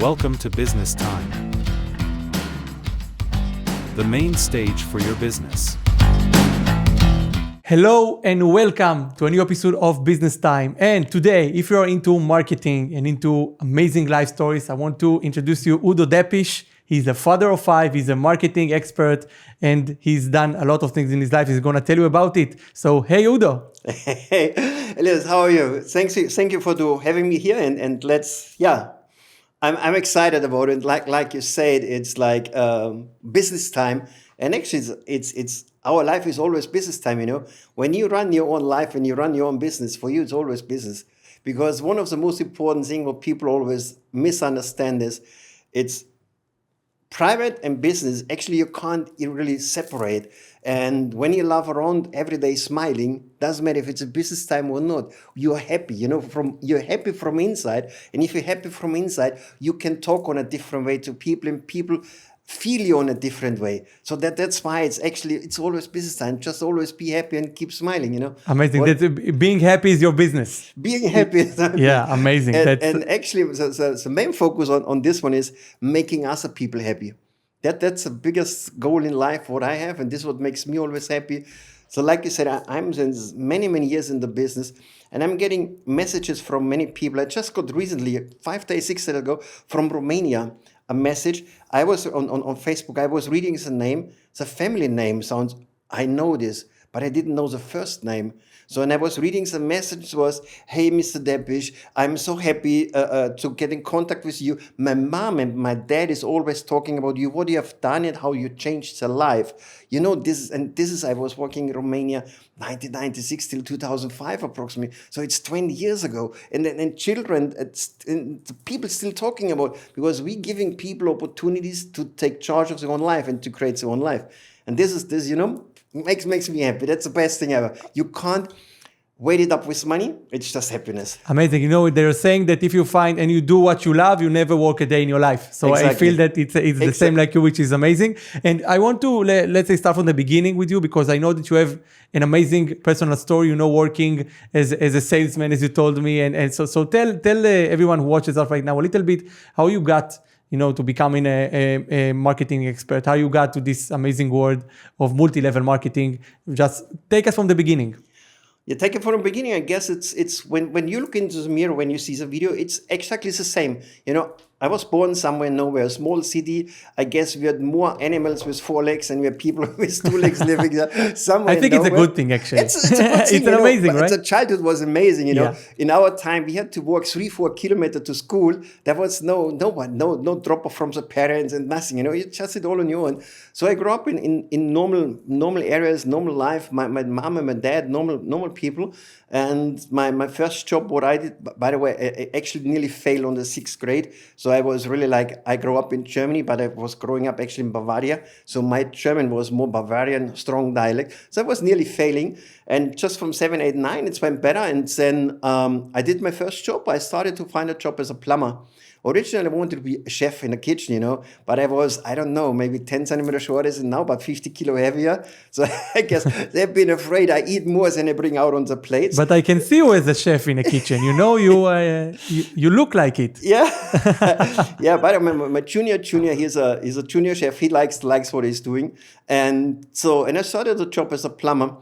Welcome to Business Time, the main stage for your business. Hello and welcome to a new episode of Business Time. And today, if you're into marketing and into amazing life stories, I want to introduce you Udo Deppisch. He's a father of five, he's a marketing expert, and he's done a lot of things in his life. He's going to tell you about it. So, hey Udo. Hey, Elias, how are you? Thank you for having me here, and I'm excited about it. Like you said, it's like business time, and actually, it's our life is always business time. You know, when you run your own life and you run your own business, for you it's always business, because one of the most important things what people always misunderstand is it's private and business. Actually, you can't really separate. And when you laugh around every day smiling, doesn't matter if it's a business time or not, you're happy, you're happy from inside. And if you're happy from inside, you can talk on a different way to people, and people feel you on a different way. So that's why it's always business time. Just always be happy and keep smiling, Amazing. Being happy is your business. Being happy. Yeah, amazing. And actually, the main focus on this one is making other people happy. That's the biggest goal in life, what I have, and this is what makes me always happy. So like you said, I'm since many, many years in the business, and I'm getting messages from many people. I just got recently, 5 days, 6 days ago, from Romania, a message. I was on Facebook, I was reading the name. The family name sounds, I know this, but I didn't know the first name. So when I was reading the message was, hey, Mr. Deppisch, I'm so happy to get in contact with you. My mom and my dad is always talking about you, what you have done and how you changed their life. This is, I was working in Romania 1996 till 2005 approximately. So it's 20 years ago. And children, and the people still talking about, because we're giving people opportunities to take charge of their own life and to create their own life. And this makes me happy. That's the best thing ever. You can't weight it up with money. It's just happiness. Amazing. They're saying that if you find and you do what you love, you never work a day in your life. So exactly. I feel that it's the same like you, which is amazing. And I want to, let's say, start from the beginning with you, because I know that you have an amazing personal story, working as a salesman, as you told me. And so tell everyone who watches us right now a little bit how you got to becoming a marketing expert, how you got to this amazing world of multi-level marketing. Just take us from the beginning. Yeah, take it from the beginning. I guess it's when you look into the mirror, when you see the video, it's exactly the same. I was born somewhere nowhere, a small city. I guess we had more animals with 4 legs and we had people with 2 legs living there somewhere. I think it's a good thing, actually. It's a good thing, it's amazing, right? The childhood was amazing, Yeah. In our time, we had to walk 3-4 kilometers to school. There was no drop-off from the parents and nothing, You just did all on your own. So I grew up in normal areas, normal life. My mom and my dad, normal people. And my first job, what I did, by the way, I actually nearly failed on the 6th grade. So I was really I grew up in Germany, but I was growing up actually in Bavaria. So my German was more Bavarian, strong dialect. So I was nearly failing. And just from 7, 8, 9, it went better. And then I did my first job. I started to find a job as a plumber. Originally, I wanted to be a chef in a kitchen, but I was, I don't know, maybe 10 centimeters shorter than now, but 50 kilo heavier. So I guess they've been afraid I eat more than I bring out on the plates. But I can see you as a chef in a kitchen. You look like it. Yeah. Yeah, but I remember my junior, he's a junior chef. He likes what he's doing. And I started the job as a plumber.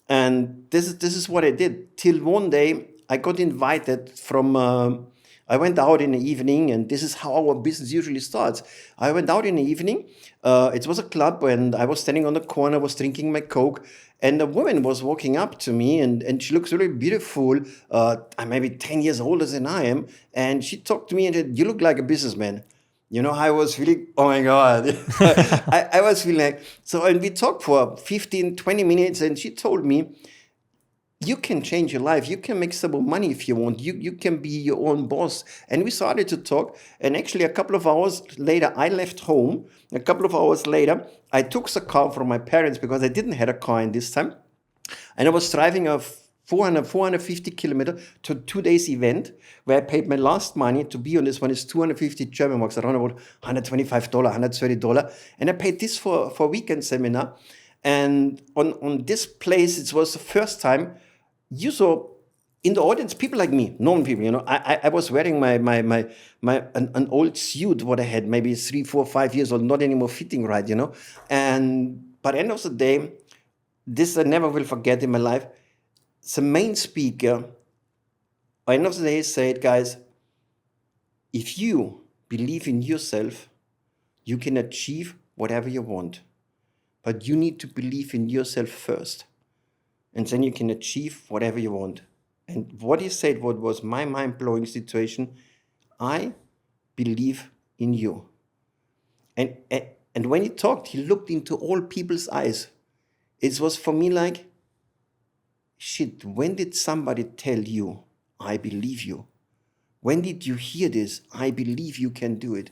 And this is what I did. Till one day, I got invited from... I went out in the evening, and this is how our business usually starts. I went out in the evening. It was a club, and I was standing on the corner, was drinking my Coke, and a woman was walking up to me, and she looks really beautiful. I'm maybe 10 years older than I am, and she talked to me and said, "You look like a businessman." I was feeling, oh my God. I was feeling like, and we talked for 15, 20 minutes, and she told me, you can change your life. You can make some more money if you want. You can be your own boss. And we started to talk. And actually, a couple of hours later, I left home. A couple of hours later, I took the car from my parents because I didn't have a car in this time. And I was driving a 450 kilometer to 2 days event where I paid my last money to be on this one. It's 250 German marks, around about $125, $130. And I paid this for a weekend seminar. And on this place, it was the first time you saw in the audience, people like me, normal people, I was wearing an old suit, what I had, maybe 3, 4, 5 years old, not anymore fitting right, And by the end of the day, this I never will forget in my life. The main speaker, by the end of the day, said, guys, if you believe in yourself, you can achieve whatever you want. But you need to believe in yourself first. And then you can achieve whatever you want. And what he said, what was my mind-blowing situation, I believe in you. And when he talked, he looked into all people's eyes. It was for me like, shit, when did somebody tell you, I believe you? When did you hear this? I believe you can do it.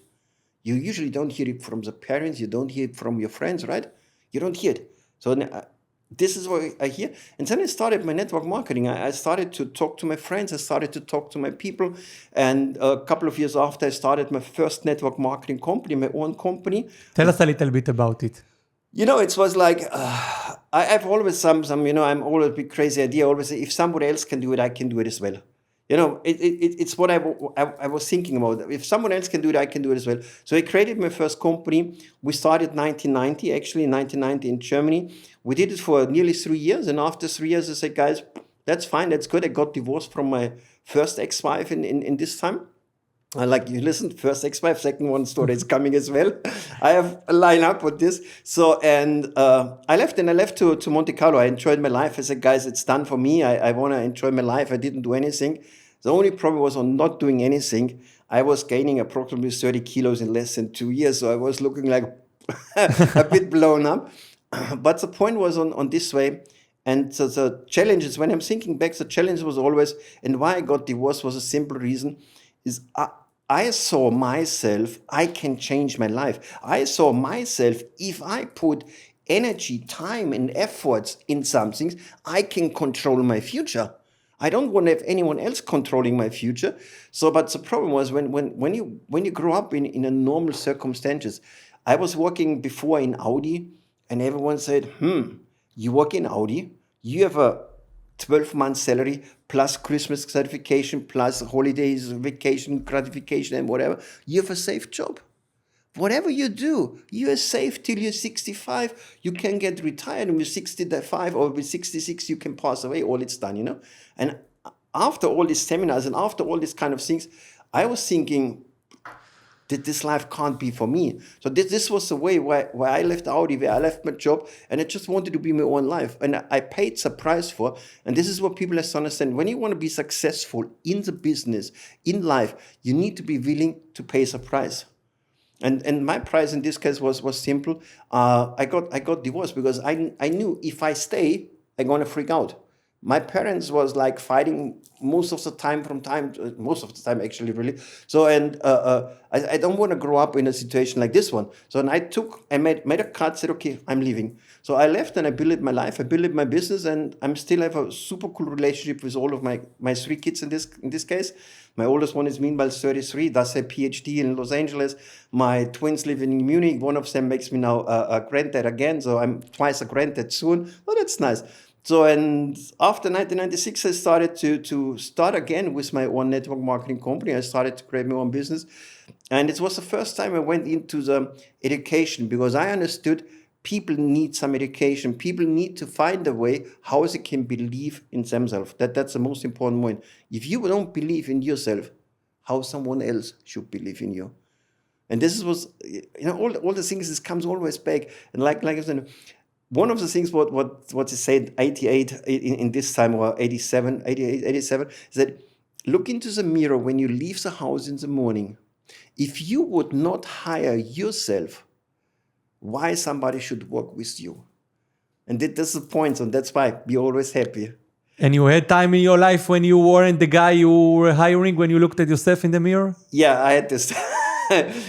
You usually don't hear it from the parents. You don't hear it from your friends, right? You don't hear it. So this is what I hear. And then I started my network marketing. I started to talk to my friends. I started to talk to my people. And a couple of years after, I started my first network marketing company, my own company. Tell us a little bit about it. It was like, I've always I'm always a bit crazy idea. I always say, if somebody else can do it, I can do it as well. It's what I was thinking about. If someone else can do it, I can do it as well. So I created my first company. We started in 1990 in Germany. We did it for nearly 3 years. And after 3 years, I said, guys, that's fine. That's good. I got divorced from my first ex-wife in this time. Like you listened, first ex-wife, second one story is coming as well. I have a line up with this. So, and I left to Monte Carlo. I enjoyed my life. I said, guys, it's done for me. I want to enjoy my life. I didn't do anything. The only problem was on not doing anything. I was gaining approximately 30 kilos in less than 2 years. So I was looking like a bit blown up. But the point was on this way. And so the challenge is, when I'm thinking back, the challenge was always, and why I got divorced was a simple reason, is I saw myself, I can change my life. I saw myself, if I put energy, time, and efforts in some things, I can control my future. I don't want to have anyone else controlling my future. So, but the problem was when you grow up in a normal circumstances. I was working before in Audi, and everyone said, you work in Audi, you have a 12-month salary plus Christmas certification plus holidays, vacation, gratification, and whatever. You have a safe job. Whatever you do, you are safe till you're 65. You can get retired, and with 65 or with 66, you can pass away. All it's done, And after all these seminars and after all these kind of things, I was thinking that this life can't be for me. So this was the way where I left Audi, where I left my job, and I just wanted to be my own life. And I paid the price for. And this is what people have to understand. When you want to be successful in the business, in life, you need to be willing to pay the price. And my price in this case was simple. I got divorced because I knew if I stay, I'm gonna freak out. My parents was like fighting most of the time actually, really. So, and I don't want to grow up in a situation like this one. So, and I made a cut, said, okay, I'm leaving. So I left and I built my life, I built my business, and I'm still have a super cool relationship with all of my 3 kids in this case. My oldest one is meanwhile 33, does a PhD in Los Angeles. My twins live in Munich. One of them makes me now a granddad again. So I'm twice a granddad soon. Oh, that's nice. So, and after 1996, I started to start again with my own network marketing company. I started to create my own business. And it was the first time I went into the education, because I understood people need some education. People need to find a way how they can believe in themselves. That's the most important point. If you don't believe in yourself, how someone else should believe in you. And this was, all the things, this comes always back. And like I said, one of the things what he said 88 in this time, or 87 is that look into the mirror when you leave the house in the morning. If you would not hire yourself, why somebody should work with you? And that's the point, and that's why be always happy. And you had time in your life when you weren't the guy you were hiring, when you looked at yourself in the mirror? Yeah, I had this.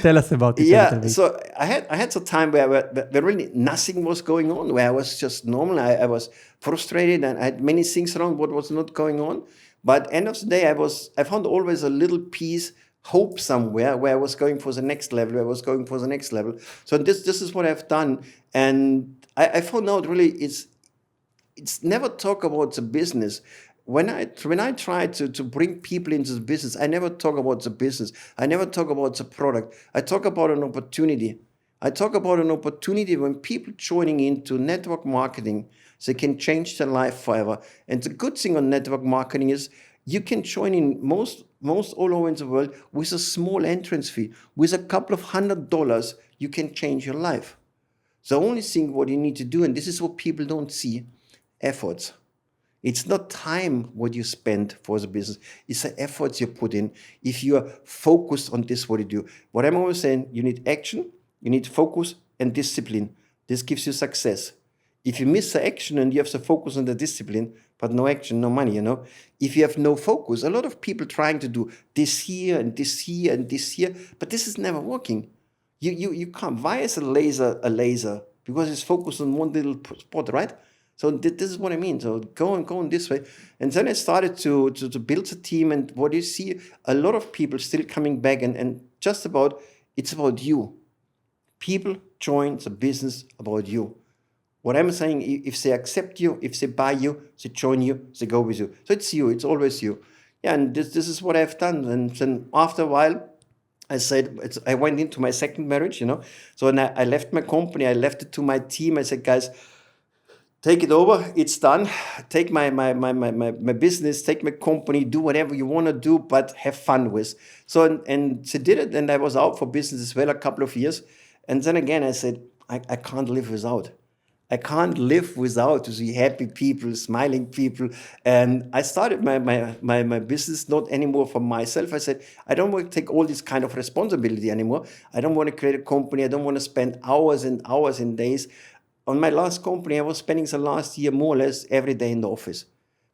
Tell us about it. Yeah, so I had some time where really nothing was going on, where I was just normal. I was frustrated, and I had many things around what was not going on. But end of the day, I found always a little piece, hope somewhere, where I was going for the next level, So this is what I've done. And I found out really it's never talk about the business. when I try to bring people into the business, I never talk about the business. I never talk about the product. I talk about an opportunity. I talk about an opportunity when people joining into network marketing, they can change their life forever. And the good thing on network marketing is you can join in most all over in the world with a small entrance fee. With a couple of $100, you can change your life. The only thing what you need to do, and this is what people don't see, efforts. It's not time what you spend for the business. It's the efforts you put in. If you are focused on this, what you do. What I'm always saying, you need action, you need focus and discipline. This gives you success. If you miss the action and you have the focus on the discipline, but no action, no money, If you have no focus, a lot of people trying to do this here and this here and this here, but this is never working. You can't. Why is a laser? Because it's focused on one little spot, right? So this is what I mean. So going this way. And then I started to build a team. And what you see, a lot of people still coming back and just about, it's about you. People join the business about you. What I'm saying, if they accept you, if they buy you, they join you, they go with you. So it's you, it's always you. Yeah, and this is what I've done. And then after a while, I said, I went into my second marriage, So when I left my company, I left it to my team. I said, guys, take it over. It's done. Take my business, take my company, do whatever you want to do, but have fun with. So, and she did it, and I was out for business as well a couple of years. And then again, I said, I can't live without. I can't live without to see happy people, smiling people. And I started my business not anymore for myself. I said, I don't want to take all this kind of responsibility anymore. I don't want to create a company. I don't want to spend hours and hours and days. On my last company, I was spending the last year more or less every day in the office.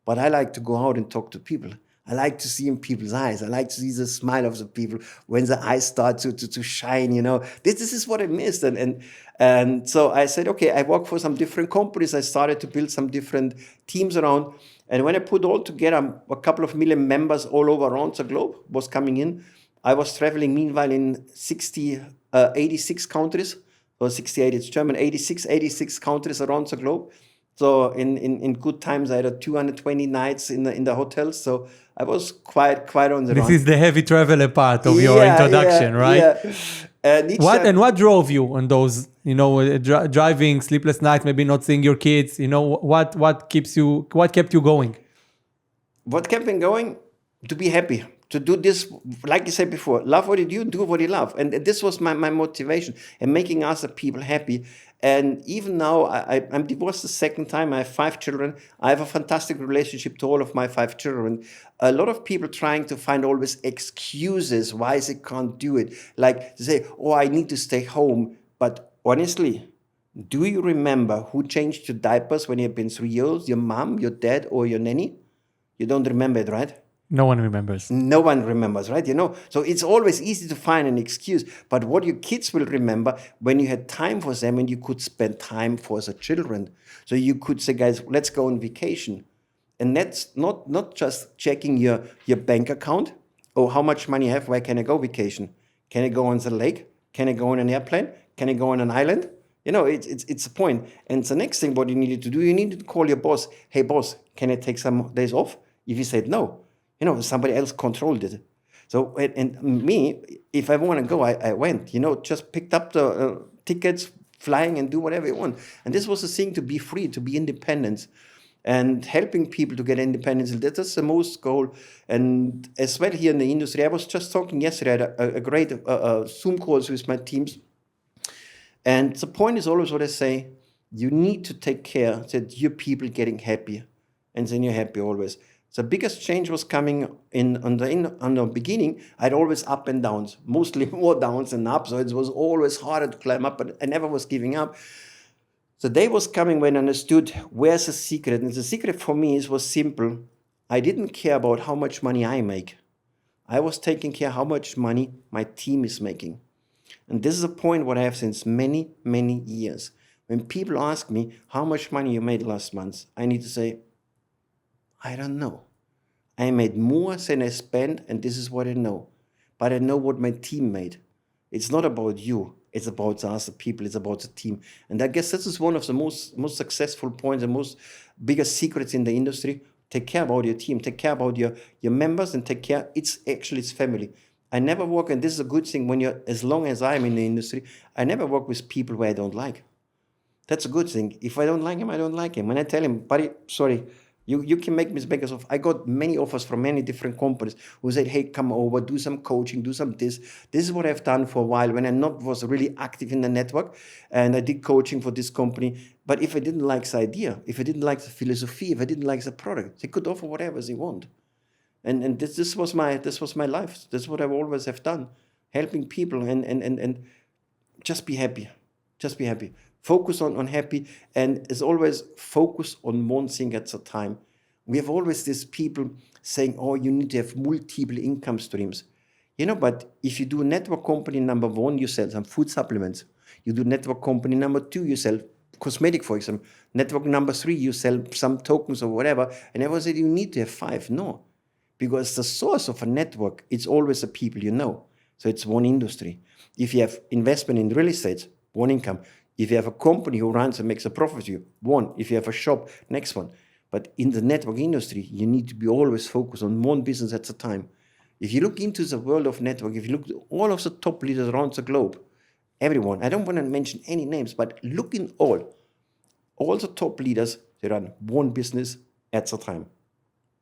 But I like to go out and talk to people. I like to see in people's eyes. I like to see the smile of the people when the eyes start to shine, This is what I missed. And so I said, okay, I work for some different companies. I started to build some different teams around. And when I put all together, a couple of million members all over around the globe was coming in. I was traveling meanwhile in 86 countries. Or 68, it's German, 86 countries around the globe. So in good times, I had 220 nights in the hotels. So I was quite on the run. This is the heavy traveler part of your introduction, right? Yeah. What drove you on those, driving, sleepless nights, maybe not seeing your kids? What kept you going? What kept me going? To be happy. To do this, like you said before, love what you do what you love. And this was my motivation and making other people happy. And even now, I'm divorced the second time. I have 5 children. I have a fantastic relationship to all of my 5 children. A lot of people trying to find always excuses why they can't do it. Like they say, oh, I need to stay home. But honestly, do you remember who changed your diapers when you've been 3 years? Your mom, your dad, or your nanny? You don't remember it, right? No one remembers. No one remembers, right? So it's always easy to find an excuse. But what your kids will remember when you had time for them and you could spend time for the children. So you could say, guys, let's go on vacation. And that's not just checking your bank account. Oh, how much money I have? Where can I go vacation? Can I go on the lake? Can I go on an airplane? Can I go on an island? It's a point. And the next thing what you needed to do, you needed to call your boss. Hey, boss, can I take some days off? If he said no, somebody else controlled it. So, and me, if I want to go, I went, just picked up the tickets, flying and do whatever you want. And this was the thing, to be free, to be independent and helping people to get independence. That's the most goal. And as well here in the industry, I was just talking yesterday, I had a great Zoom calls with my teams. And the point is always what I say, you need to take care that your people getting happy, and then you're happy always. The biggest change was coming on the beginning. I had always up and downs, mostly more downs than ups. So it was always harder to climb up, but I never was giving up. The day was coming when I understood where's the secret. And the secret for me was simple. I didn't care about how much money I make. I was taking care how much money my team is making. And this is a point what I have since many, many years. When people ask me how much money you made last month, I need to say, I don't know. I made more than I spent, and this is what I know. But I know what my team made. It's not about you. It's about the other people. It's about the team. And I guess this is one of the most successful points, the most biggest secrets in the industry. Take care about your team, take care about your members, and take care. It's family. I never work, and this is a good thing when you're, as long as I'm in the industry, I never work with people where I don't like. That's a good thing. If I don't like him, I don't like him. When I tell him, buddy, sorry, you can make mistakes. I got many offers from many different companies who said, hey, come over, do some coaching, do some this. This is what I've done for a while when I was really active in the network, and I did coaching for this company. But if I didn't like the idea, if I didn't like the philosophy, if I didn't like the product, they could offer whatever they want. And this was my life. This is what I always have done, helping people and just be happy. Just be happy. Focus on happy, and as always, focus on one thing at a time. We have always these people saying, oh, you need to have multiple income streams. But if you do network company number 1, you sell some food supplements. You do network company number 2, you sell cosmetic, for example. Network number 3, you sell some tokens or whatever. And everyone said, you need to have 5. No, because the source of a network, it's always the people you know. So it's one industry. If you have investment in real estate, one income. If you have a company who runs and makes a profit for you, one. If you have a shop, next one. But in the network industry, you need to be always focused on one business at a time. If you look into the world of network, if you look at all of the top leaders around the globe, everyone, I don't want to mention any names, but look in all the top leaders, they run one business at a time.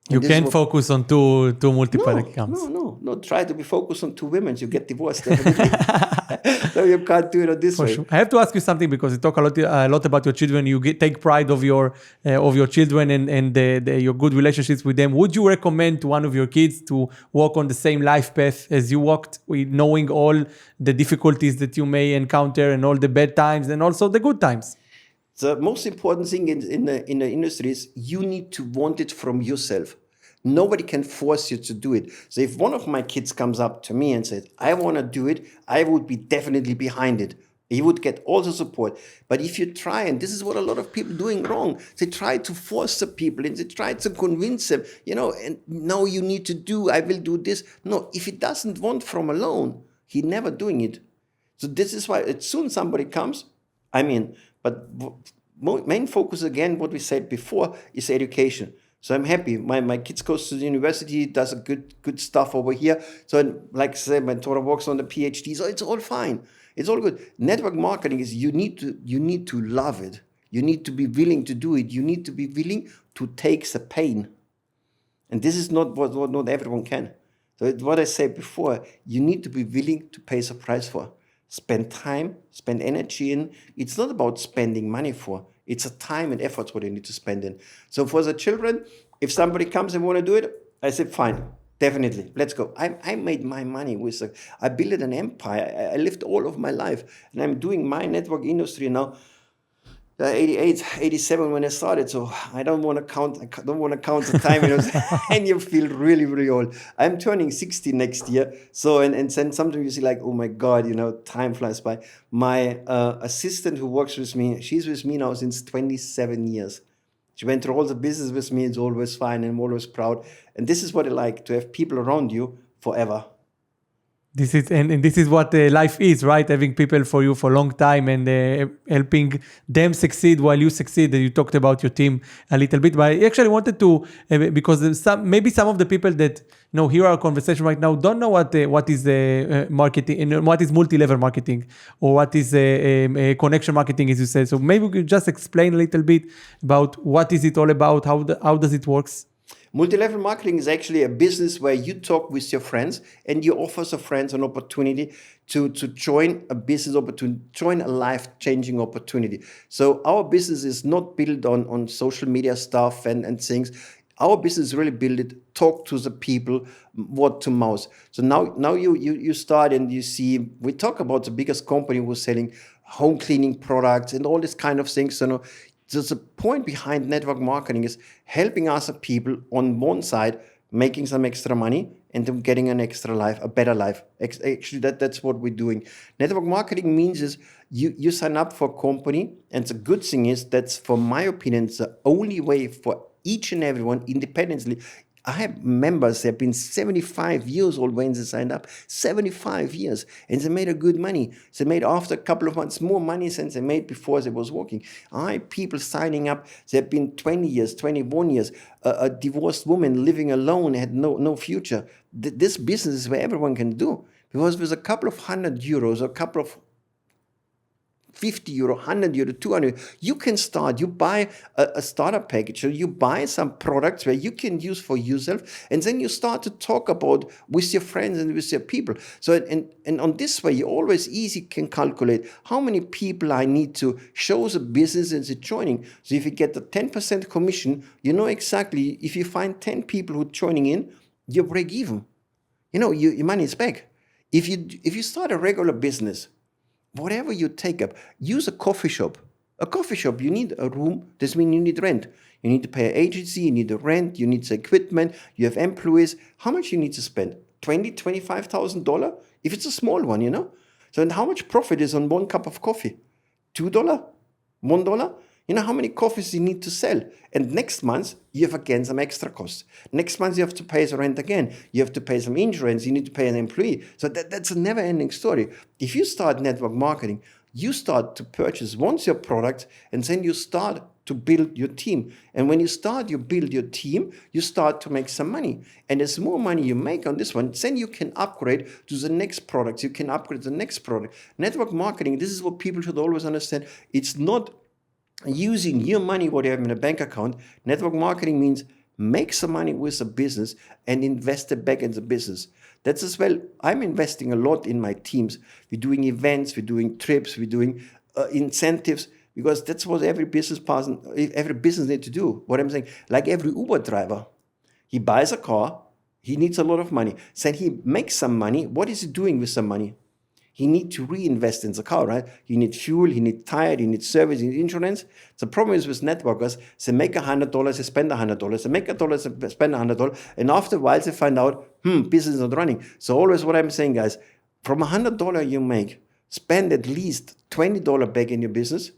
You can't focus on two multiple accounts. No. Try to be focused on 2 women. You get divorced, definitely. So you can't do it this way. Sure. I have to ask you something, because you talk a lot about your children. You take pride of your children and your good relationships with them. Would you recommend to one of your kids to walk on the same life path as you walked, with knowing all the difficulties that you may encounter and all the bad times and also the good times? The most important thing in the industry is you need to want it from yourself. Nobody can force you to do it. So if one of my kids comes up to me and says, I want to do it, I would be definitely behind it. He would get all the support. But if you try, and this is what a lot of people are doing wrong, they try to force the people and they try to convince them, and no, you need to do, I will do this. No, if he doesn't want from alone, he's never doing it. So this is why as soon as somebody comes, but main focus, again, what we said before, is education. So I'm happy. My kids goes to the university, does a good stuff over here. So like I said, my daughter works on the PhD, so it's all fine. It's all good. Network marketing is you need to love it. You need to be willing to do it. You need to be willing to take the pain. And this is not what not everyone can. So what I said before, you need to be willing to pay the price for. Spend time, spend energy in. It's not about spending money for. It's a time and effort what you need to spend in. So for the children, if somebody comes and want to do it, I say, fine, definitely, let's go. I made my money I built an empire. I lived all of my life. And I'm doing my network industry now. 88, 87 when I started, so I don't want to count the time, and you feel really, really old. I'm turning 60 next year, so and then sometimes you see like, oh my God, time flies by. My assistant who works with me, she's with me now since 27 years. She went through all the business with me. It's always fine, and I'm always proud. And this is what I like, to have people around you forever. This is what life is, right? Having people for you for a long time and helping them succeed while you succeed. And you talked about your team a little bit, but I actually wanted to, because maybe some of the people that hear our conversation right now don't know what is marketing and what is multi-level marketing, or what is connection marketing, as you said. So maybe we could just explain a little bit about what is it all about, how does it works? Multi-level marketing is actually a business where you talk with your friends and you offer your friends an opportunity to join a business opportunity, join a life-changing opportunity. So our business is not built on social media stuff and things. Our business is really built, talk to the people, word to mouth. So now you start and you see, we talk about the biggest company who's selling home cleaning products and all these kind of things. So the point behind network marketing is helping us people on one side, making some extra money and then getting an extra life, a better life. Actually, that's what we're doing. Network marketing means is you sign up for a company, and the good thing is that's, for my opinion, the only way for each and everyone independently. I have members that have been 75 years old when they signed up, 75 years, and they made a good money. They made after a couple of months more money than they made before they was working. I have people signing up, they have been 20 years, 21 years, a divorced woman living alone, had no future. This business is where everyone can do, because with a couple of €100, a couple of €50, €100, €200, you can start. You buy a starter package, or you buy some products where you can use for yourself, and then you start to talk about with your friends and with your people. So, and on this way, you always easy can calculate how many people I need to show the business and the joining. So if you get the 10% commission, you know exactly, if you find 10 people who are joining in, you break even. You know, your money is back. If you start a regular business, whatever you take up, use a coffee shop. A coffee shop, you need a room. This means you need rent. You need to pay an agency, you need the rent, you need the equipment, you have employees. How much you need to spend? $20,000, $25,000? If it's a small one, you know? So and how much profit is on one cup of coffee? $2? $1? You know how many coffees you need to sell? And next month, you have again some extra costs. Next month, you have to pay the rent again. You have to pay some insurance. You need to pay an employee. So that's a never-ending story. If you start network marketing, you start to purchase once your product, and then you start to build your team. And when you build your team, you start to make some money. And as more money you make on this one, then you can upgrade to the next product. You can upgrade the next product. Network marketing, this is what people should always understand. It's not using your money, what you have in a bank account. Network marketing means make some money with a business and invest it back in the business. That's as well, I'm investing a lot in my teams. We're doing events, we're doing trips, we're doing incentives, because that's what every business needs to do. What I'm saying, like every Uber driver, he buys a car, he needs a lot of money. Then he makes some money. What is he doing with some money? He needs to reinvest in the car, right? You need fuel, he needs tire, he needs service, he needs insurance. The problem is with networkers, they make $100, they spend $100, they make $100, they spend $100, and after a while they find out, business is not running. So always what I'm saying, guys, from $100 you make, spend at least $20 back in your business.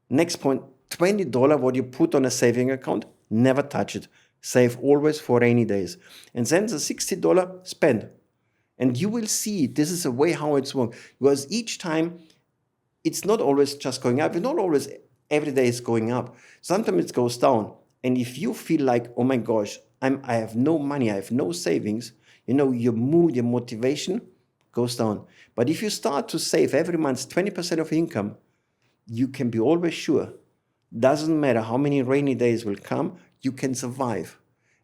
Next point, $20 what you put on a saving account, never touch it. Save always for rainy days. And then the $60 spend. And you will see this is a way how it's working. Because each time, it's not always just going up. It's not always every day it's going up. Sometimes it goes down. And if you feel like, oh my gosh, I have no money, I have no savings, you know, your mood, your motivation goes down. But if you start to save every month 20% of income, you can be always sure. Doesn't matter how many rainy days will come, you can survive.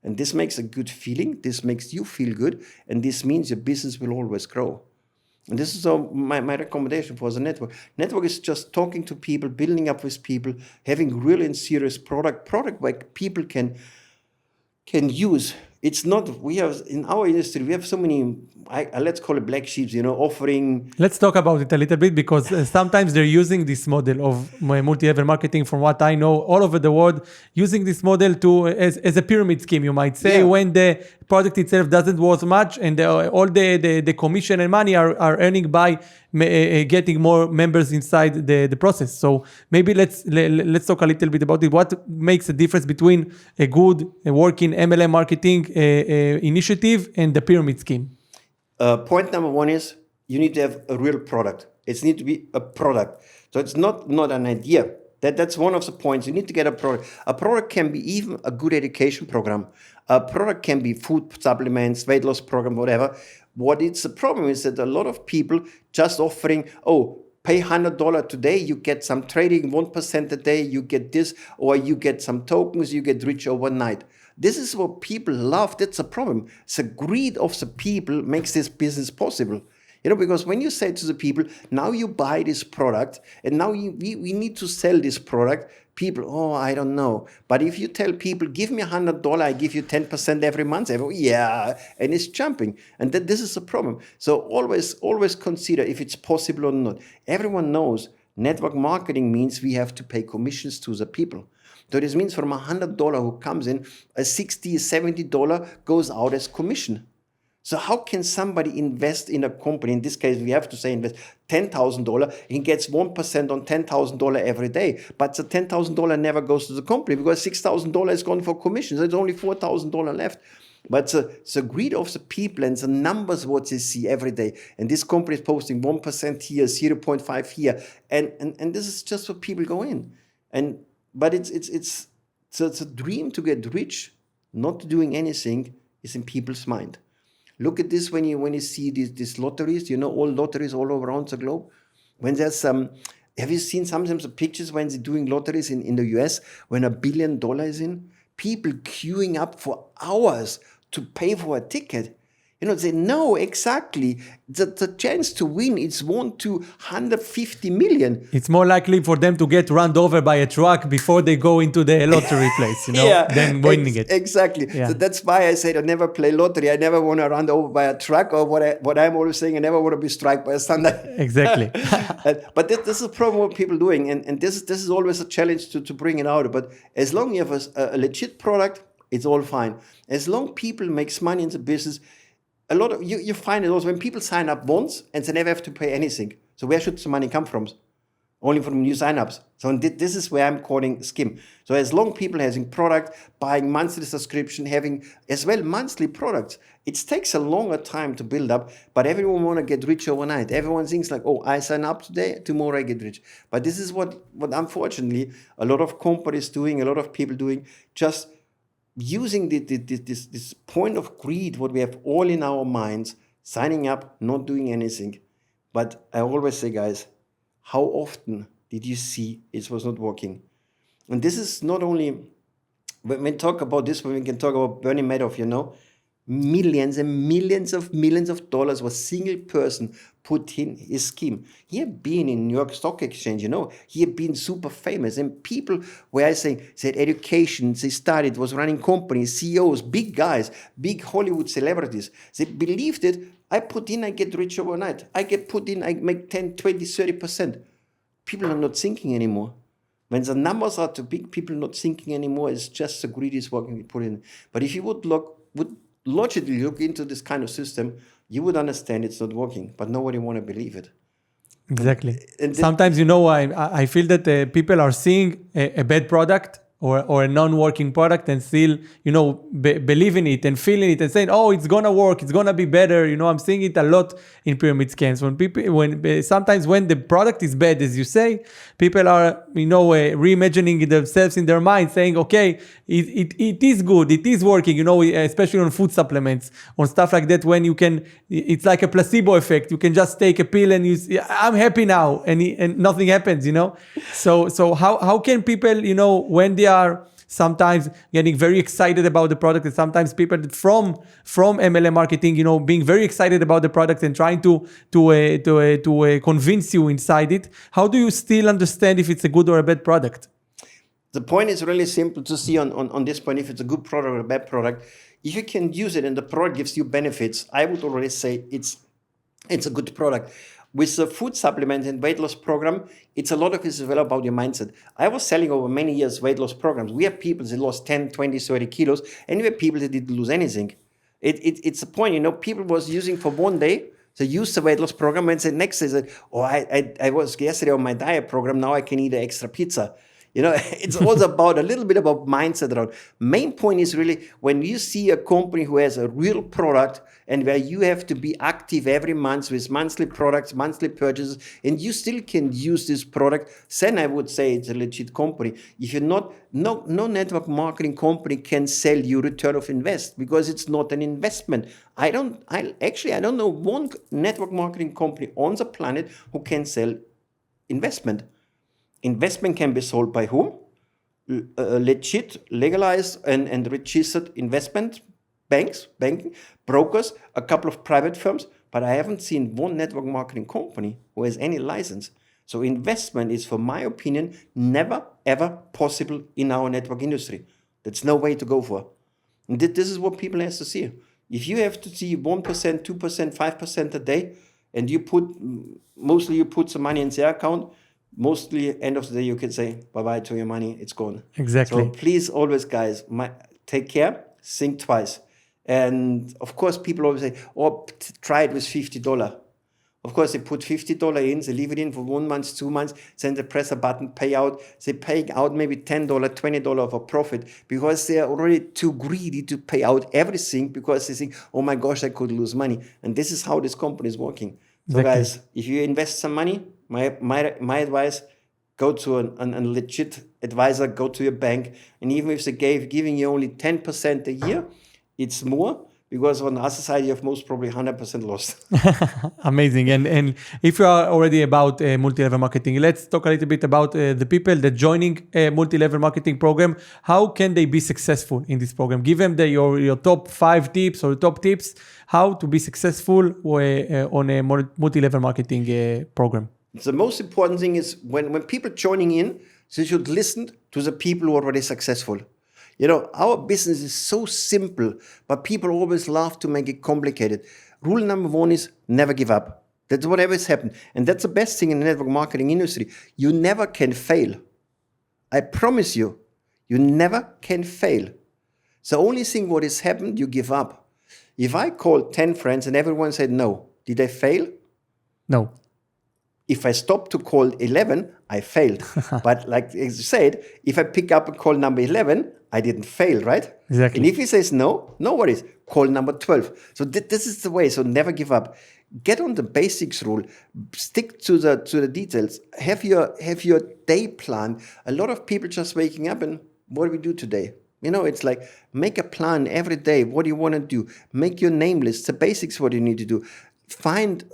And this makes a good feeling, this makes you feel good, and this means your business will always grow. And this is my recommendation for the network. Network is just talking to people, building up with people, having real and serious product where people can use. It's not, we have, in our industry, we have so many, let's call it black sheep, you know, offering. Let's talk about it a little bit, because sometimes they're using this model of multi-level marketing, from what I know, all over the world, using this model as a pyramid scheme, you might say, when the product itself doesn't worth much, and all the commission and money are earning by getting more members inside the process. So maybe let's talk a little bit about it. What makes a difference between a good working MLM marketing initiative and the pyramid scheme? Point number one is you need to have a real product. It needs to be a product. So it's not an idea. That's one of the points. You need to get a product. A product can be even a good education program. A product can be food supplements, weight loss program, whatever. What it's the problem is that a lot of people just offering, pay $100 today, you get some trading, 1% a day, you get this, or you get some tokens, you get rich overnight. This is what people love. That's a problem. The greed of the people makes this business possible. You know, because when you say to the people, now you buy this product, and now we need to sell this product, people, I don't know. But if you tell people, give me $100, I give you 10% every month, and it's jumping. And this is a problem. So always consider if it's possible or not. Everyone knows network marketing means we have to pay commissions to the people. So this means from $100 who comes in, a $60, $70 goes out as commission. So how can somebody invest in a company? In this case, we have to say invest $10,000. He gets 1% on $10,000 every day. But the $10,000 never goes to the company because $6,000 is gone for commission. So it's only $4,000 left. But the greed of the people and the numbers what they see every day, and this company is posting 1% here, 0.5 here, and this is just what people go in. But it's a dream to get rich, not doing anything, is in people's mind. Look at this when you see these lotteries, all lotteries all around the globe. When there's some, have you seen sometimes the pictures when they're doing lotteries in the US, when $1 billion is in? People queuing up for hours to pay for a ticket. They know exactly the chance to win is 1 to 150 million. It's more likely for them to get run over by a truck before they go into the lottery place, than winning it. Exactly. Yeah. So that's why I said I never play lottery. I never want to run over by a truck, or what I'm always saying, I never want to be struck by a thunder. Exactly. But this is a problem what people doing, and this is always a challenge to bring it out. But as long as you have a legit product, it's all fine. As long people makes money in the business, a lot of you find it also when people sign up once and they never have to pay anything. So where should the money come from? Only from new signups. So this is where I'm calling scheme. So as long people having product, buying monthly subscription, having as well monthly products, it takes a longer time to build up. But everyone want to get rich overnight. Everyone thinks like, oh, I sign up today, tomorrow I get rich. But this is what unfortunately a lot of companies doing, a lot of people doing, just using this point of greed, what we have all in our minds, signing up, not doing anything. But I always say, guys, how often did you see it was not working? And this is not only, when we talk about this, when we can talk about Bernie Madoff, millions and millions of dollars was single person put in his scheme. He had been in New York Stock Exchange, he had been super famous, and people were saying, said education, they studied, was running companies, CEOs, big guys, big Hollywood celebrities. They believed it. I put in, I get rich overnight. I get put in, I make 10, 20, 30%. People are not thinking anymore. When the numbers are too big, people are not thinking anymore. It's just the greed is what we put in. But if you would logically look into this kind of system, you would understand it's not working, but nobody want to believe it. Exactly. Sometimes, I feel that people are seeing a bad product or a non-working product and still, believe in it and feeling it and saying, oh, it's going to work, it's going to be better. I'm seeing it a lot in pyramid scams. Sometimes when the product is bad, as you say, people are, reimagining themselves in their mind, saying, okay, it is good, it is working, especially on food supplements, on stuff like that, when you can, it's like a placebo effect. You can just take a pill and I'm happy now, and nothing happens, So how can people, when they are sometimes getting very excited about the product, and sometimes people from MLM marketing, being very excited about the product and trying to convince you inside it, how do you still understand if it's a good or a bad product? The point is really simple to see on this point, if it's a good product or a bad product. If you can use it and the product gives you benefits, I would already say it's a good product. With the food supplement and weight loss program, it's a lot of it is well about your mindset. I was selling over many years weight loss programs. We have people that lost 10, 20, 30 kilos, and we have people that didn't lose anything. It's a point, people was using for one day, they used the weight loss program, and the next day said, oh, I was yesterday on my diet program, now I can eat an extra pizza. It's also about a little bit about mindset around. Main point is really when you see a company who has a real product and where you have to be active every month with monthly products, monthly purchases, and you still can use this product, then I would say it's a legit company. If you're not, no network marketing company can sell you return of invest because it's not an investment. I don't know one network marketing company on the planet who can sell investment. Investment can be sold by whom? Legit, legalized, and registered investment banking, brokers, a couple of private firms, but I haven't seen one network marketing company who has any license. So investment is, for my opinion, never, ever possible in our network industry. That's no way to go for. And this is what people have to see. If you have to see 1%, 2%, 5% a day, and you put some money in their account, mostly end of the day you can say bye-bye to your money, it's gone. Exactly. So please always, guys, take care, think twice. And of course people always say, oh, try it with $50. Of course, they put $50 in, they leave it in for 1 month, 2 months, then they press a button, pay out. They pay out maybe $10, $20 of a profit because they are already too greedy to pay out everything because they think, oh my gosh, I could lose money. And this is how this company is working. So Exactly. guys, if you invest some money, my advice, go to a legit advisor, go to your bank. And even if they're giving you only 10% a year, it's more. Because on the other side, you have most probably 100% lost. Amazing. And if you are already about multi-level marketing, let's talk a little bit about the people that joining a multi-level marketing program. How can they be successful in this program? Give them your top 5 tips or top tips how to be successful on a multi-level marketing program. The most important thing is when people joining in, they should listen to the people who are already successful. Our business is so simple, but people always love to make it complicated. Rule number 1 is never give up. That's whatever has happened. And that's the best thing in the network marketing industry. You never can fail. I promise you, you never can fail. The only thing what has happened, you give up. If I called 10 friends and everyone said no, did I fail? No. If I stopped to call 11, I failed. But like you said, if I pick up and call number 11, I didn't fail, right? Exactly. And if he says no, no worries. Call number 12. So this is the way. So never give up. Get on the basics rule. Stick to the details. Have your day plan. A lot of people just waking up and what do we do today? It's like make a plan every day. What do you want to do? Make your name list. The basics, what you need to do. Find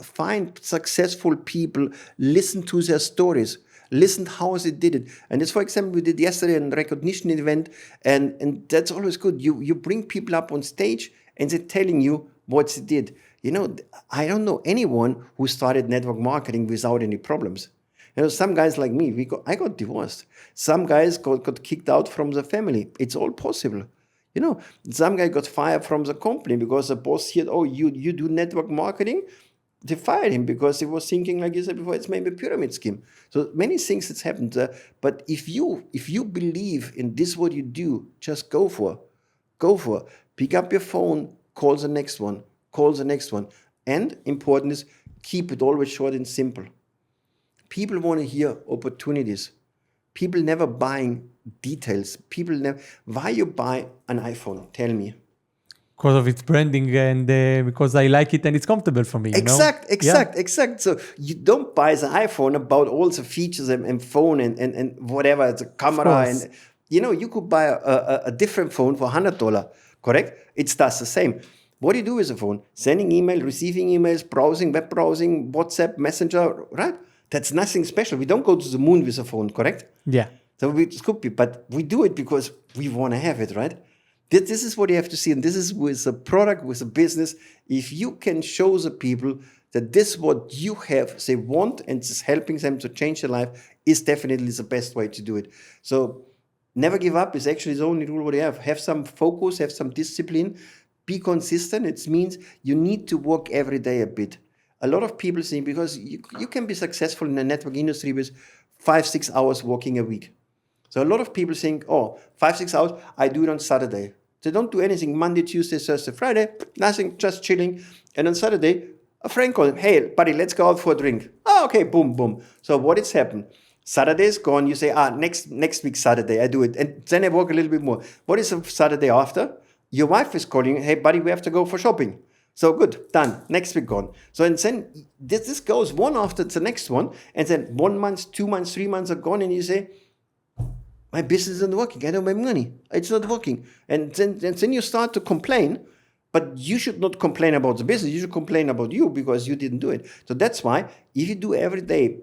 successful people, listen to their stories, listen how they did it. And that's, for example, we did yesterday a recognition event, and that's always good. You bring people up on stage and they're telling you what they did. I don't know anyone who started network marketing without any problems. Some guys like me, I got divorced. Some guys got kicked out from the family. It's all possible. Some guy got fired from the company because the boss said, oh, you do network marketing? They fired him because he was thinking, like you said before, it's maybe a pyramid scheme. So many things that's happened. But if you believe in this, what you do, just go for. Pick up your phone, call the next one. And important is keep it always short and simple. People want to hear opportunities. People never buying details. Why you buy an iPhone? Tell me. Because of its branding and because I like it and it's comfortable for me. Exact. So you don't buy the iPhone about all the features and phone and whatever, the camera. And you could buy a different phone for $100, correct? It does the same. What do you do with the phone? Sending email, receiving emails, browsing, web browsing, WhatsApp, Messenger, right? That's nothing special. We don't go to the moon with a phone, correct? Yeah. So it could be, but we do it because we want to have it, right? This is what you have to see. And this is with a product, with a business. If you can show the people that this what you have, they want, and it's helping them to change their life, is definitely the best way to do it. So never give up is actually the only rule what you have. Have some focus, have some discipline, be consistent. It means you need to work every day a bit. A lot of people think because you can be successful in the network industry with 5-6 hours working a week. So a lot of people think, 5-6 hours, I do it on Saturday. They don't do anything Monday, Tuesday, Thursday, Friday, nothing, just chilling. And on Saturday, a friend called him, hey, buddy, let's go out for a drink. Oh, okay, boom. So what has happened? Saturday is gone. You say, next week Saturday, I do it. And then I work a little bit more. What is the Saturday after? Your wife is calling, hey, buddy, we have to go for shopping. So good, done. Next week gone. So and then this goes one after the next one. And then 1 month, 2 months, 3 months are gone. And you say, my business isn't working. I don't make money. It's not working. And then you start to complain. But you should not complain about the business. You should complain about you because you didn't do it. So that's why if you do every day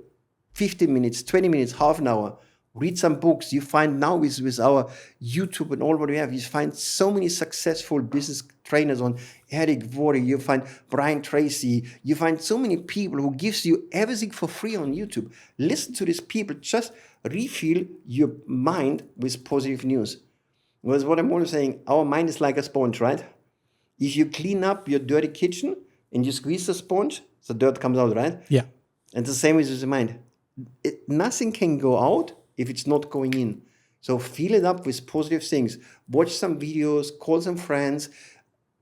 15 minutes, 20 minutes, half an hour, read some books. You find now with our YouTube and all what we have, you find so many successful business trainers on Eric Worre. You find Brian Tracy. You find so many people who gives you everything for free on YouTube. Listen to these people. Just refill your mind with positive news. Because what I'm always saying, our mind is like a sponge, right? If you clean up your dirty kitchen and you squeeze the sponge, the dirt comes out, right? Yeah. And the same is with the mind. Nothing can go out if it's not going in. So fill it up with positive things. Watch some videos, call some friends,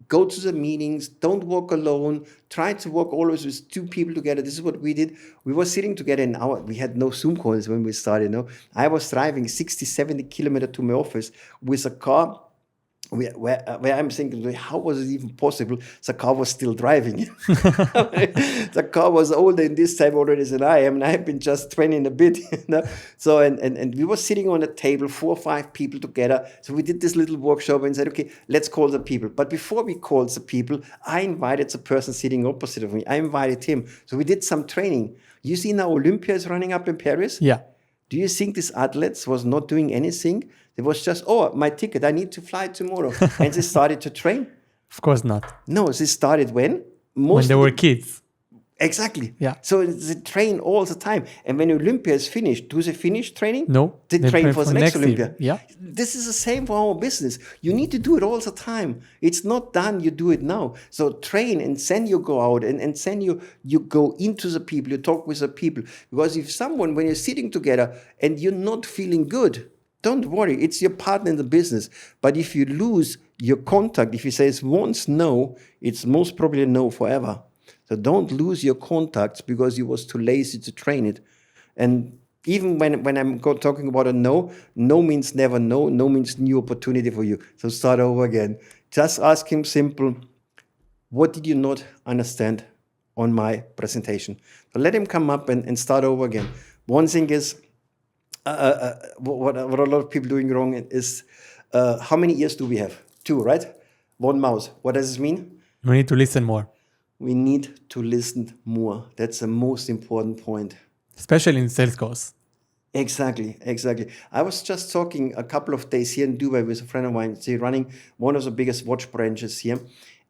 go to the meetings, don't walk alone, try to work always with two people together. This is what we did. We were sitting together in we had no Zoom calls when we started. No, I was driving 60, 70 kilometers to my office with a car where I'm thinking, how was it even possible? The car was still driving. The car was older in this time already than I am, and I have been just 20 and a bit. So and we were sitting on a table, 4 or 5 people together. So we did this little workshop and said, okay, let's call the people. But before we called the people, I invited the person sitting opposite of me. I invited him. So we did some training. You see now Olympia is running up in Paris? Yeah. Do you think these athletes was not doing anything? It was just, my ticket, I need to fly tomorrow. And they started to train. Of course not. No, they started when? When they were kids. Exactly. Yeah. So they train all the time. And when Olympia is finished, do they finish training? No. They train for the next Olympia. Yeah. This is the same for our business. You need to do it all the time. It's not done, you do it now. So train, and then you go out and then you go into the people, you talk with the people. Because if someone, when you're sitting together and you're not feeling good, don't worry, it's your partner in the business. But if you lose your contact, if he says once no, it's most probably no forever. So don't lose your contacts because you was too lazy to train it. And even when I'm talking about a no means never no means new opportunity for you. So start over again. Just ask him simple, what did you not understand on my presentation? So let him come up and start over again. One thing is, what a lot of people doing wrong is, how many ears do we have? 2, right? 1 mouth. What does this mean? We need to listen more. We need to listen more. That's the most important point. Especially in sales calls. Exactly. I was just talking a couple of days here in Dubai with a friend of mine. They're running one of the biggest watch branches here.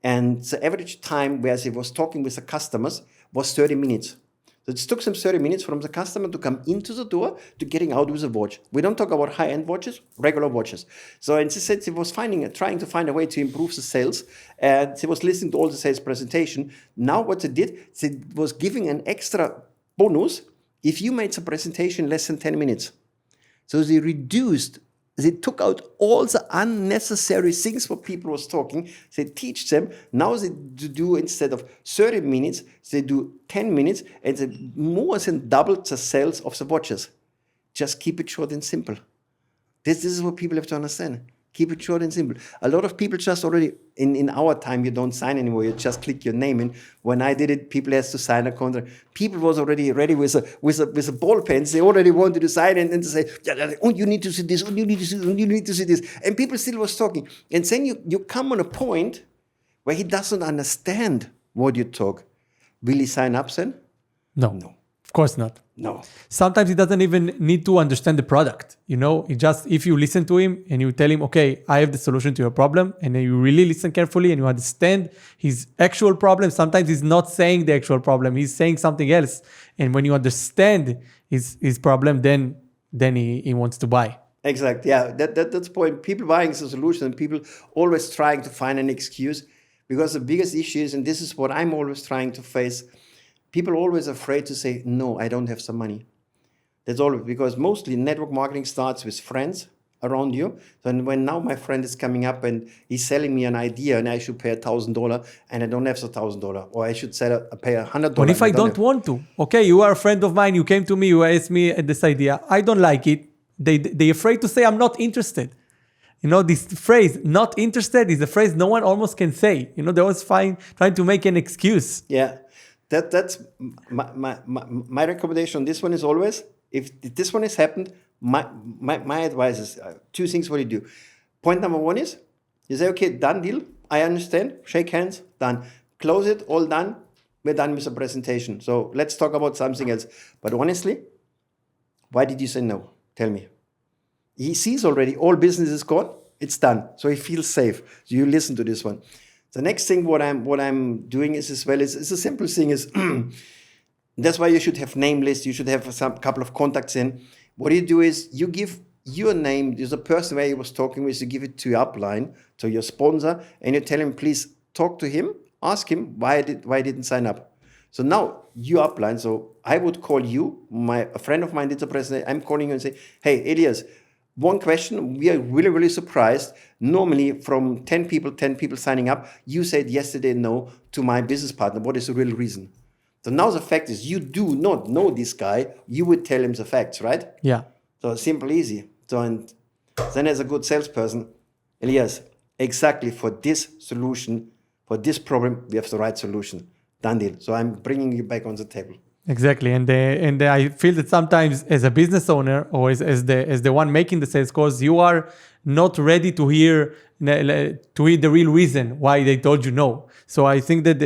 And the average time where they was talking with the customers was 30 minutes. So it took them 30 minutes from the customer to come into the door to getting out with a watch. We don't talk about high-end watches, regular watches. So and she said she was trying to find a way to improve the sales, and she was listening to all the sales presentation. Now what they did, they was giving an extra bonus if you made the presentation less than 10 minutes. So they took out all the unnecessary things what people was talking. They teach them. Now they do, instead of 30 minutes, they do 10 minutes, and they more than doubled the sales of the watches. Just keep it short and simple. This is what people have to understand. Keep it short and simple. A lot of people just already, in our time, you don't sign anymore. You just click your name in. When I did it, people had to sign a contract. People was already ready with a ball pen. They already wanted to sign and to say, oh, you need to see this, oh, you need to see this, oh, you need to see this. And people still was talking. And then you come on a point where he doesn't understand what you talk. Will he sign up then? No. Of course not. No. Sometimes he doesn't even need to understand the product. It just, if you listen to him and you tell him, okay, I have the solution to your problem, and then you really listen carefully and you understand his actual problem. Sometimes he's not saying the actual problem. He's saying something else. And when you understand his problem, then he wants to buy. Exactly. Yeah, that's the point. People buying the solution, and people always trying to find an excuse, because the biggest issue is, and this is what I'm always trying to face, people are always afraid to say, no, I don't have some money. That's all, because mostly network marketing starts with friends around you. So when now my friend is coming up and he's selling me an idea and I should pay $1,000 and I don't have the $1,000, or I should pay $100. What if I don't want to? Okay, you are a friend of mine. You came to me, you asked me this idea. I don't like it. They're afraid to say, I'm not interested. This phrase, not interested, is a phrase no one almost can say. They always trying to make an excuse. Yeah. That's my recommendation on this one is always, if this one has happened, my advice is 2 things what you do. Point number 1 is, you say, okay, done deal, I understand, shake hands, done. Close it, all done, we're done with the presentation. So let's talk about something else. But honestly, why did you say no? Tell me. He sees already all business is gone, it's done. So he feels safe. So you listen to this one. The next thing what I'm doing is as well is a simple thing is that's why you should have name lists. You should have some couple of contacts in. What you do is you give your name. There's a person where you was talking with. You give it to your upline, to your sponsor, and you tell him, please talk to him. Ask him why he didn't sign up. So now you upline. So I would call you. A friend of mine did the presentation. I'm calling you and say, hey, Elias, one question, we are really, really surprised. Normally from 10 people signing up, you said yesterday no to my business partner. What is the real reason? So now the fact is you do not know this guy. You would tell him the facts, right? Yeah. So simple, easy. So and then as a good salesperson, Elias, exactly for this solution, for this problem, we have the right solution. Done deal. So I'm bringing you back on the table. Exactly, and I feel that sometimes as a business owner or as the one making the sales calls, you are not ready to hear the real reason why they told you no. So I think that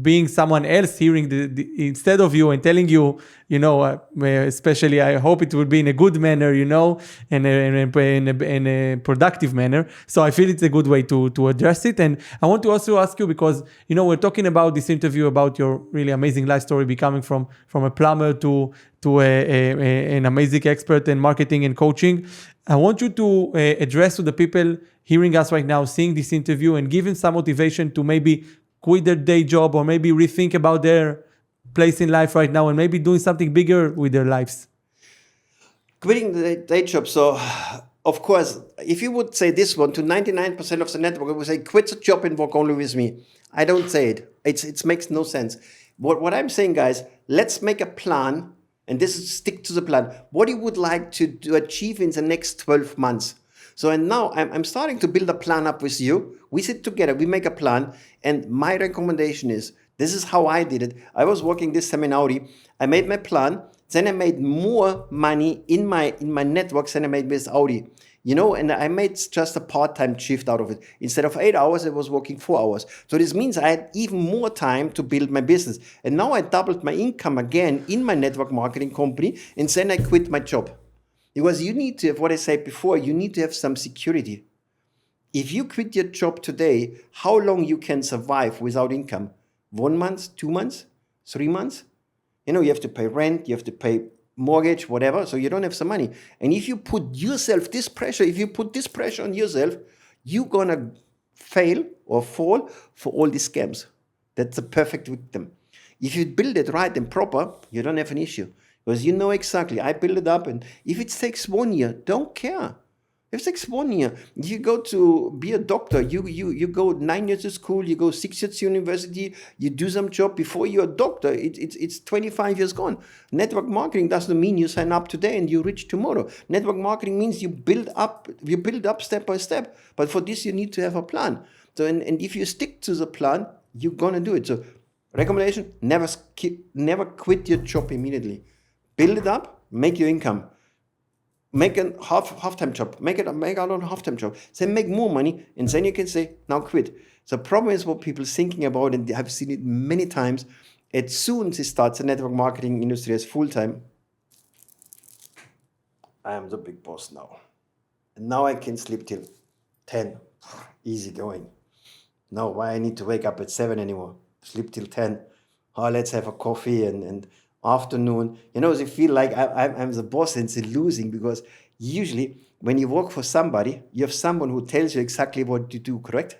being someone else hearing instead of you and telling you, especially I hope it will be in a good manner, and in a productive manner. So I feel it's a good way to address it. And I want to also ask you because we're talking about this interview about your really amazing life story, becoming from a plumber to an amazing expert in marketing and coaching. I want you to address to the people hearing us right now, seeing this interview, and give them some motivation to maybe quit their day job or maybe rethink about their place in life right now and maybe doing something bigger with their lives. Quitting the day job. So, of course, if you would say this one to 99% of the network, I would say quit the job and work only with me. I don't say it. It makes no sense. What I'm saying, guys, let's make a plan. And this is stick to the plan. What you would like to achieve in the next 12 months. So, and now I'm starting to build a plan up with you. We sit together, we make a plan. And my recommendation is, this is how I did it. I was working this time in Audi. I made my plan. Then I made more money in my networks than I made with Audi. And I made just a part-time shift out of it. Instead of 8 hours, I was working 4 hours. So this means I had even more time to build my business. And now I doubled my income again in my network marketing company. And then I quit my job. Because you need to have, what I said before, you need to have some security. If you quit your job today, how long you can survive without income? 1 month, 2 months, 3 months? You have to pay rent, you have to pay mortgage, whatever, so you don't have some money. And if you put yourself this pressure, on yourself, you're gonna fail or fall for all these scams. That's a perfect victim. If you build it right and proper, you don't have an issue. Because you know exactly, I build it up, and if it takes 1 year, don't care. If it takes 1 year, you go to be a doctor, you go 9 years to school, you go 6 years to university, you do some job before you're a doctor, it's 25 years gone. Network marketing doesn't mean you sign up today and you're rich tomorrow. Network marketing means you build up step by step. But for this, you need to have a plan. So, and if you stick to the plan, you're gonna do it. So, recommendation, never quit your job immediately. Build it up, make your income. Make a half-time job. Make out a half-time job. Then make more money, and then you can say, now quit. The problem is what people thinking about, and I've seen it many times, as soon as they start the network marketing industry as full-time, I am the big boss now. And now I can sleep till 10. Easy going. Now why I need to wake up at 7 anymore? Sleep till 10. Oh, let's have a coffee and afternoon. They feel like I'm the boss and they're losing, because usually when you work for somebody, you have someone who tells you exactly what to do, correct?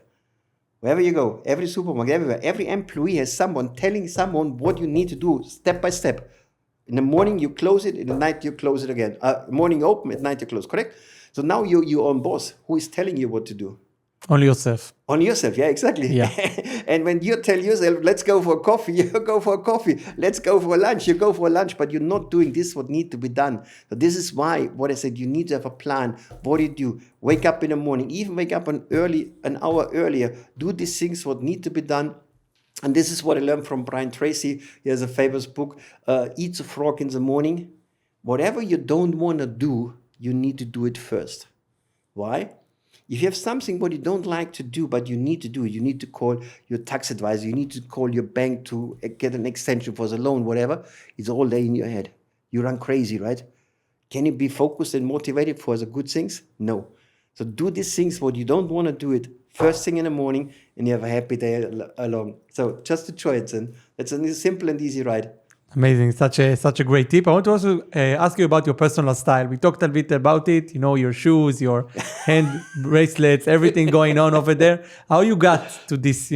Wherever you go, every supermarket, everywhere, every employee has someone telling someone what you need to do step by step. In the morning you close it, in the night you close it again. Morning you open, at night you close, correct? So now you're on boss. Who is telling you what to do? Only yourself. On yourself, yeah, exactly. Yeah. And when you tell yourself, let's go for a coffee, you go for a coffee. Let's go for a lunch, you go for a lunch. But you're not doing this, what needs to be done. So this is why, what I said, you need to have a plan. What do you do? Wake up in the morning, even wake up an hour earlier. Do these things, what need to be done. And this is what I learned from Brian Tracy. He has a famous book, Eat the Frog in the Morning. Whatever you don't want to do, you need to do it first. Why? If you have something what you don't like to do, but you need to do it, you need to call your tax advisor, you need to call your bank to get an extension for the loan, whatever, it's all there in your head. You run crazy, right? Can you be focused and motivated for the good things? No. So do these things what you don't want to do it first thing in the morning, and you have a happy day along. So just to try it, and it's a simple and easy ride. Amazing. Such a great tip. I want to also ask you about your personal style. We talked a bit about it, your shoes, your hand bracelets, everything going on over there. How you got to this,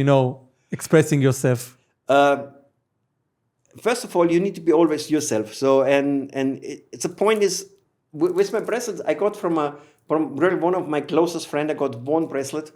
expressing yourself? First of all, you need to be always yourself. So, and it's the point is, with my bracelets, I got from really one of my closest friend. I got one bracelet,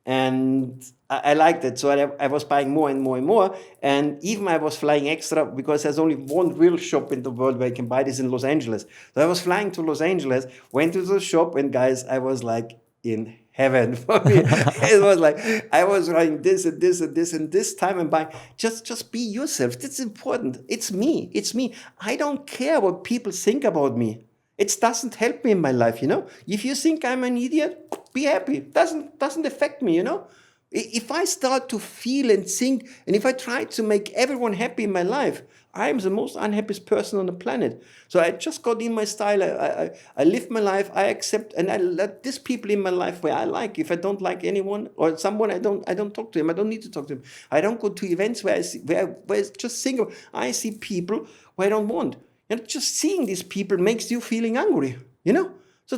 and I liked it. So I was buying more and more and more. And even I was flying extra because there's only one real shop in the world where you can buy this in Los Angeles. So I was flying to Los Angeles, went to the shop, and guys, I was like in heaven for me. It was like I was writing this and this and this and this time and buying. Just be yourself. That's important. It's me. It's me. I don't care what people think about me. It doesn't help me in my life, you know. If you think I'm an idiot, be happy. Doesn't affect me, you know. If I start to feel and think, and if I try to make everyone happy in my life, I am the most unhappiest person on the planet. So I just got in my style. I live my life. I accept, and I let these people in my life where I like. If I don't like anyone or someone, I don't talk to him. I don't need to talk to him. I don't go to events where I just think I see people who I don't want. And just seeing these people makes you feeling angry, you know? So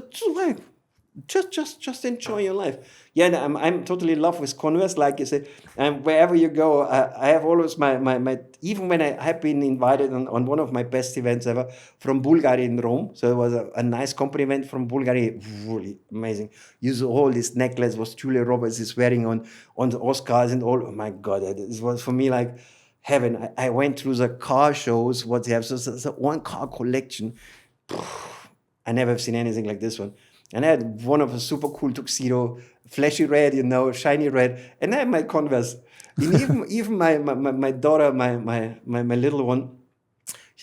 just enjoy your life. Yeah, I'm totally in love with Converse, like you said. And wherever you go, I have always my even when I have been invited on one of my best events ever from Bulgaria in Rome. So it was a nice company event from Bulgaria, really amazing. You saw all this necklace was Julia Roberts is wearing on the Oscars and all. Oh my God, it was for me like heaven. I went through the car shows, what they have. So one car collection. I never have seen anything like this one. And I had one of a super cool tuxedo, flashy red, you know, shiny red. And I had my Converse. And even my daughter, my little one,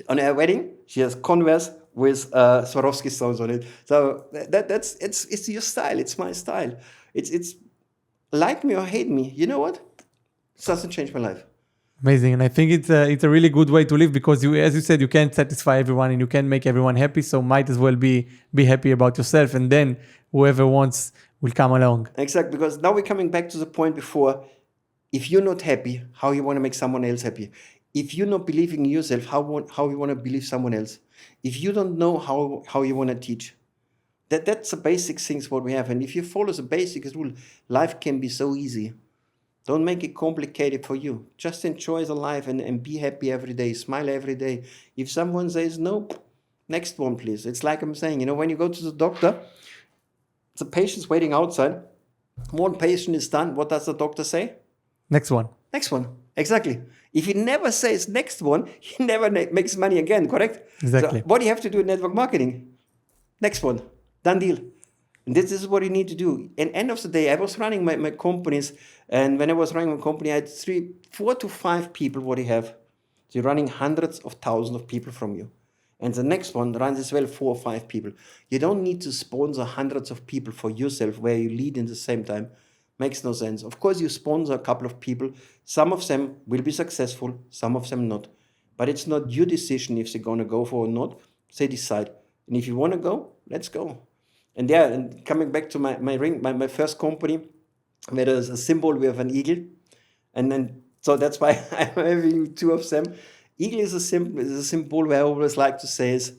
on her wedding, she has Converse with Swarovski stones on it. So it's your style. It's my style. It's like me or hate me. You know what? It doesn't change my life. Amazing. And I think it's a really good way to live because you, as you said, you can't satisfy everyone and you can't make everyone happy. So might as well be happy about yourself. And then whoever wants will come along. Exactly. Because now we're coming back to the point before. If you're not happy, how you want to make someone else happy? If you're not believing in yourself, how you want to believe someone else? If you don't know how you want to teach, that's the basic things what we have. And if you follow the basic rule, life can be so easy. Don't make it complicated for you. Just enjoy the life and be happy every day. Smile every day. If someone says no, next one, please. It's like I'm saying, you know, when you go to the doctor, the patient's waiting outside. One patient is done. What does the doctor say? Next one. Next one. Exactly. If he never says next one, he never makes money again, correct? Exactly. So what do you have to do in network marketing? Next one. Done deal. And this is what you need to do. And end of the day, I was running my companies. And when I was running my company, I had 4 to 5 people, what you have. So you're running hundreds of thousands of people from you. And the next one runs as well 4 or 5 people. You don't need to sponsor hundreds of people for yourself where you lead in the same time. Makes no sense. Of course, you sponsor a couple of people. Some of them will be successful, some of them not. But it's not your decision if they're going to go for or not. They decide. And if you want to go, let's go. And yeah, and coming back to my first company, where there's a symbol, we have an eagle. And then, so that's why I'm having 2 of them. Eagle is a symbol where I always like to say is,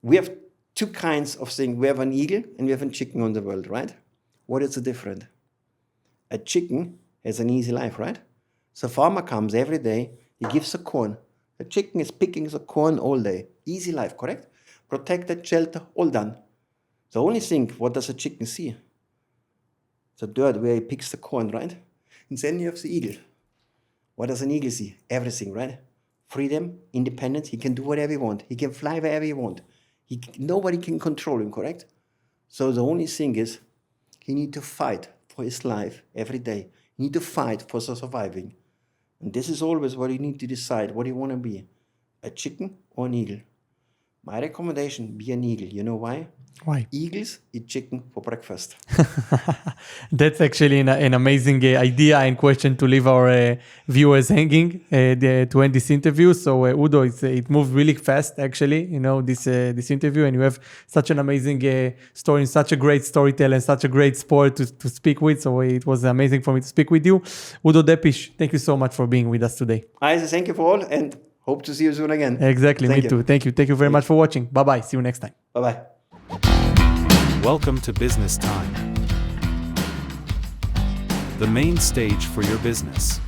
we have 2 kinds of things. We have an eagle and we have a chicken on the world, right? What is the difference? A chicken has an easy life, right? So farmer comes every day, he gives the corn. The chicken is picking the corn all day. Easy life, correct? Protected, shelter, all done. The only thing, what does a chicken see? The dirt where he picks the corn, right? And then you have the eagle. What does an eagle see? Everything, right? Freedom, independence, he can do whatever he wants. He can fly wherever he wants. Nobody can control him, correct? So the only thing is, he needs to fight for his life every day. He needs to fight for surviving. And this is always what you need to decide, what you want to be. A chicken or an eagle? My recommendation, be an eagle. You know why? Why? Eagles eat chicken for breakfast. That's actually an amazing idea and question to leave our viewers hanging to end this interview. So Udo, it moved really fast actually, you know, this interview, and you have such an amazing story, and such a great storyteller, and such a great sport to speak with. So it was amazing for me to speak with you. Udo Deppisch, thank you so much for being with us today. I thank you for all, and hope to see you soon again. Exactly, me too. Thank you very much for watching. Bye-bye. See you next time. Bye-bye. Welcome to Business Time, the main stage for your business.